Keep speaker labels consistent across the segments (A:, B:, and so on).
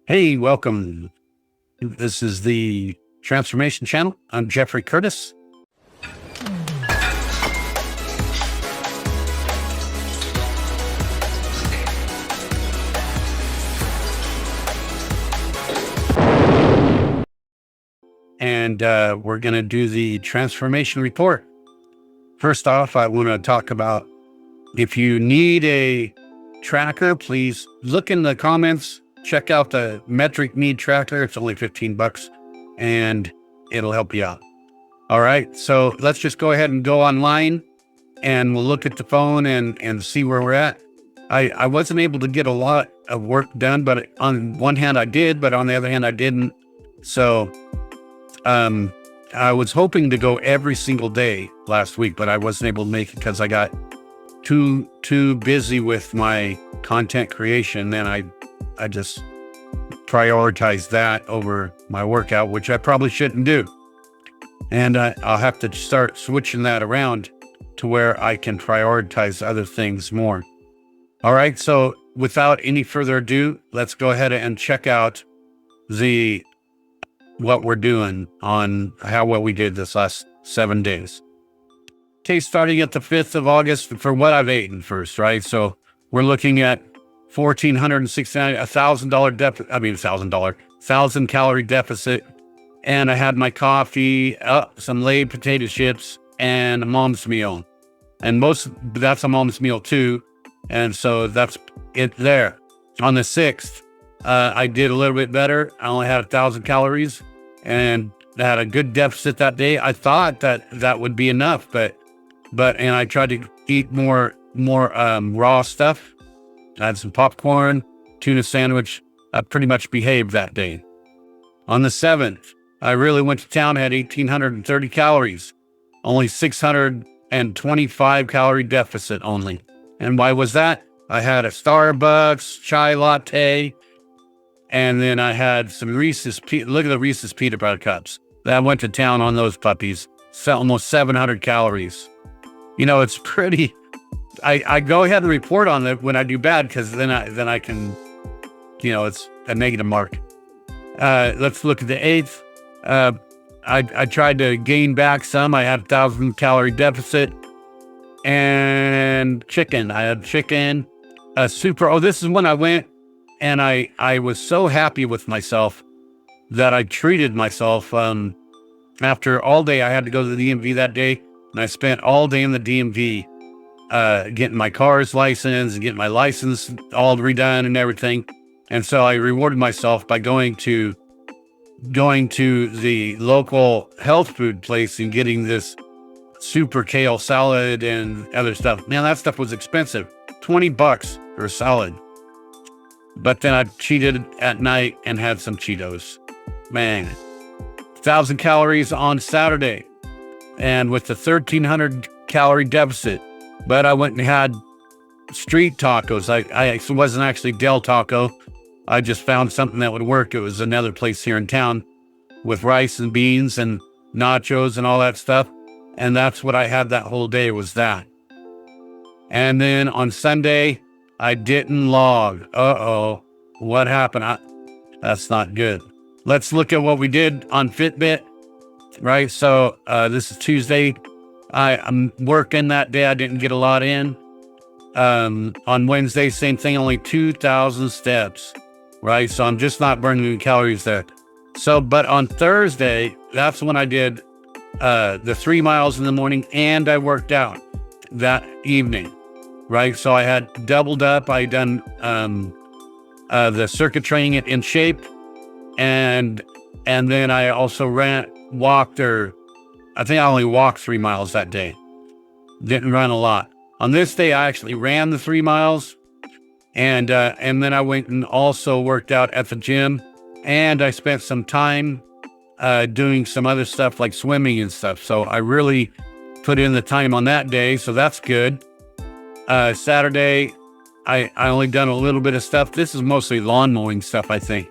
A: Hey, welcome. This is the Transformation Channel. I'm Jeffery Curtis. And we're going to do the transformation report. First off, I want to talk about if you need a tracker, please look in the comments. Check out the metric need tracker. It's only $15 and it'll help you out. All right. So let's just go ahead and go online and we'll look at the phone and see where we're at. I wasn't able to get a lot of work done, but on one hand I did, but on the other hand I didn't. So I was hoping to go every single day last week, but I wasn't able to make it because I got too busy with my content creation. And I just prioritized that over my workout, which I probably shouldn't do. And I'll have to start switching that around to where I can prioritize other things more. All right. So without any further ado, let's go ahead and check out what we're doing on how well we did this last 7 days. Okay, starting at the 5th of August for what I've eaten first, right? So we're looking at $1,469, $1,000 calorie deficit. And I had my coffee, some laid potato chips, and a mom's meal. And that's a mom's meal too. And so that's it there. On the 6th, I did a little bit better. I only had 1,000 calories and I had a good deficit that day. I thought that would be enough, and I tried to eat more raw stuff. I had some popcorn, tuna sandwich. I pretty much behaved that day. On the 7th, I really went to town, had 1,830 calories, only 625 calorie deficit only. And why was that? I had a Starbucks chai latte, and then I had some look at the Reese's peanut butter cups. I went to town on those puppies, almost 700 calories. You know, it's pretty, I go ahead and report on it when I do bad, because then I can, it's a negative mark. Let's look at the 8th. I tried to gain back some. I had 1,000 calorie deficit and chicken. I had chicken, this is when I went and I was so happy with myself that I treated myself. After all day, I had to go to the DMV that day, and I spent all day in the DMV, getting my car's license and getting my license all redone and everything. And so I rewarded myself by going to the local health food place and getting this super kale salad and other stuff. Man, that stuff was expensive. $20 for a salad. But then I cheated at night and had some Cheetos. Man, 1,000 calories on Saturday. And with the 1,300 calorie deficit, but I went and had street tacos. It wasn't actually Del Taco. I just found something that would work. It was another place here in town with rice and beans and nachos and all that stuff. And that's what I had that whole day, was that. And then on Sunday, I didn't log. Uh-oh. What happened? That's not good. Let's look at what we did on Fitbit, right? So this is Tuesday. I'm working that day. I didn't get a lot in. On Wednesday, same thing, only 2,000 steps, right? So I'm just not burning any calories there. So, but on Thursday, that's when I did the 3 miles in the morning, and I worked out that evening, right? So I had doubled up. I done the circuit training in shape, and then I also walked, or I think I only walked 3 miles that day. Didn't run a lot. On this day, I actually ran the 3 miles, and then I went and also worked out at the gym, and I spent some time doing some other stuff like swimming and stuff. So I really put in the time on that day. So that's good. Saturday, I only done a little bit of stuff. This is mostly lawn mowing stuff, I think,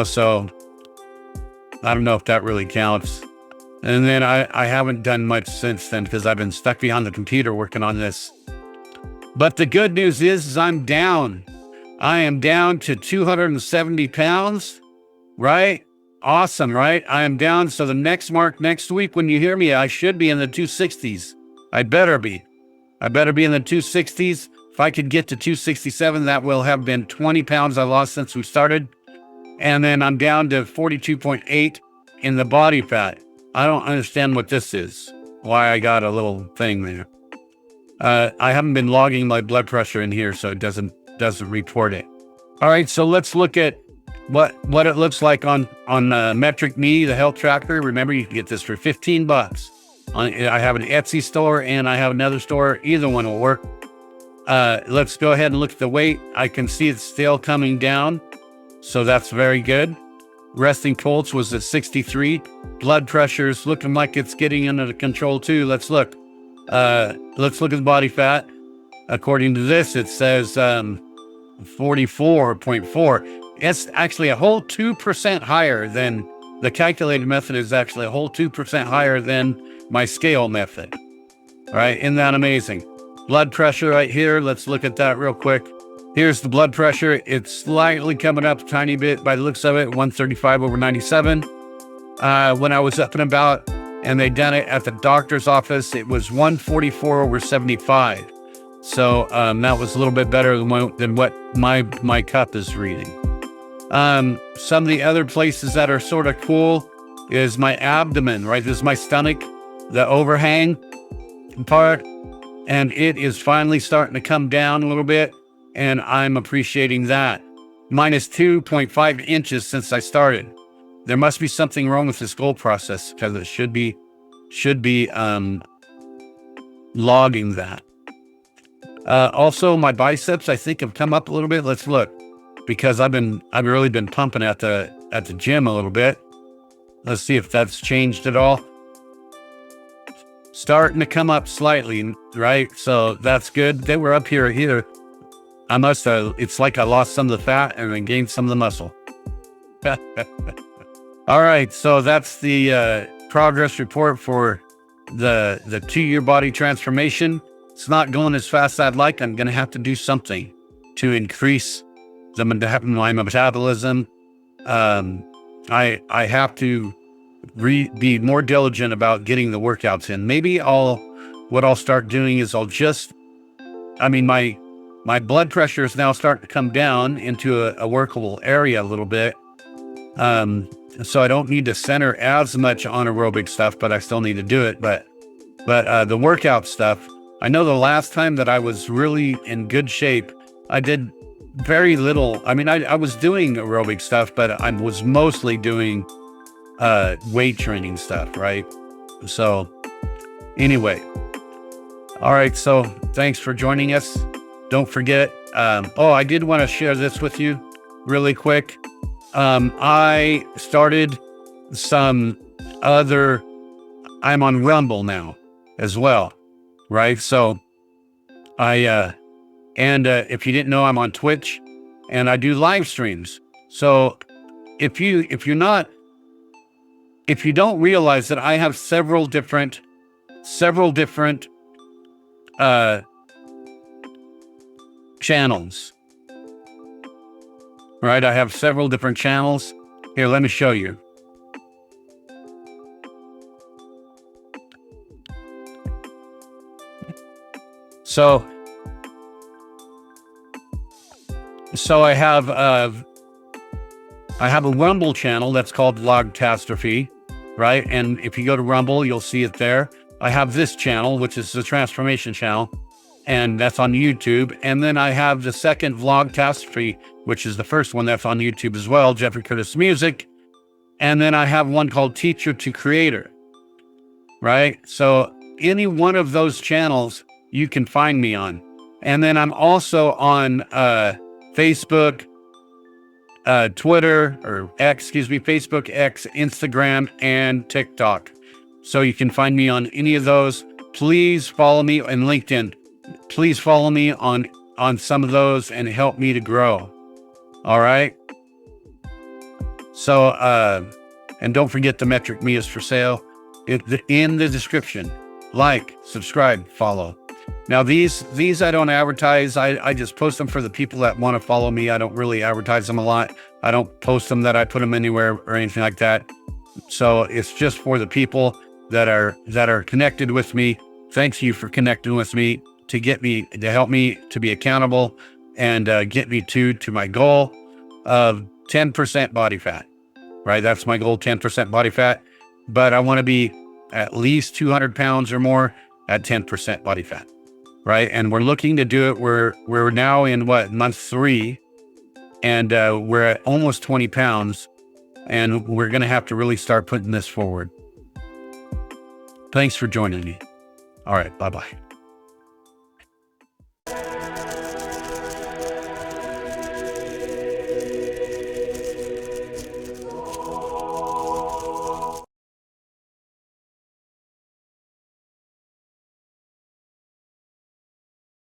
A: so I don't know if that really counts. And then I haven't done much since then because I've been stuck behind the computer working on this. But the good news is I'm down. I am down to 270 pounds, right? Awesome, right? I am down. So the next mark next week, when you hear me, I should be in the 260s. I better be in the 260s. If I could get to 267, that will have been 20 pounds I lost since we started. And then I'm down to 42.8 in the body fat. I don't understand what this is, why I got a little thing there. I haven't been logging my blood pressure in here, so it doesn't report it. All right, so let's look at what it looks like on Metric Me, the health tracker. Remember, you can get this for 15 bucks. I have an Etsy store and I have another store. Either one will work. Let's go ahead and look at the weight. I can see it's still coming down, so that's very good. Resting pulse was at 63. Blood pressure's looking like it's getting under control too. Let's look. Let's look at the body fat. According to this, it says 44.4. It's actually a whole 2% higher than the calculated method. Is actually a whole 2% higher than my scale method. All right, isn't that amazing? Blood pressure right here. Let's look at that real quick. Here's the blood pressure. It's slightly coming up a tiny bit by the looks of it, 135/97. When I was up and about and they done it at the doctor's office, it was 144/75. So that was a little bit better than what my cup is reading. Some of the other places that are sort of cool is my abdomen, right? This is my stomach, the overhang part, and it is finally starting to come down a little bit, and I'm appreciating that. Minus 2.5 inches since I started. There must be something wrong with this goal process, because it should be logging that. Also, my biceps, I think, have come up a little bit. Let's look, because I've really been pumping at the gym a little bit. Let's see if that's changed at all. Starting to come up slightly, right? So that's good. They were up here. I must have, it's like I lost some of the fat and then gained some of the muscle. All right, so that's the progress report for the 2-year body transformation. It's not going as fast as I'd like. I'm going to have to do something to increase my metabolism. I have to be more diligent about getting the workouts in. Maybe what I'll start doing is my blood pressure is now starting to come down into a workable area a little bit. So I don't need to center as much on aerobic stuff, but I still need to do it. But the workout stuff, I know the last time that I was really in good shape, I did very little. I was doing aerobic stuff, but I was mostly doing weight training stuff, right? So anyway, all right, so thanks for joining us. Don't forget, I did want to share this with you really quick. I started I'm on Rumble now as well, right? So if you didn't know, I'm on Twitch and I do live streams. So if you don't realize that I have several different channels, right? I have several different channels. Here, let me show you. So I have a Rumble channel that's called Vlogtastrophe, right? And if you go to Rumble, you'll see it there. I have this channel, which is the Transformation channel, and that's on YouTube. And then I have the second Vlogtastrophe, which is the first one that's on YouTube as well, Jeffery Curtis Music. And then I have one called Teacher to Creator, right? So any one of those channels you can find me on. And then I'm also on Facebook, Twitter, or Facebook, X, Instagram, and TikTok. So you can find me on any of those. Please follow me on LinkedIn. Please follow me on some of those and help me to grow. All right. So, and don't forget the Metric Me is for sale. In the description. Like, subscribe, follow. Now these I don't advertise. I just post them for the people that want to follow me. I don't really advertise them a lot. I don't post them that I put them anywhere or anything like that. So it's just for the people that are connected with me. Thanks you for connecting with me to help me to be accountable and get me to my goal of 10% body fat. Right, that's my goal, 10% body fat. But I want to be at least 200 pounds or more at 10% body fat. Right, and we're looking to do it. We're now in month 3, and we're at almost 20 pounds, and we're going to have to really start putting this forward. Thanks for joining me. All right, bye-bye.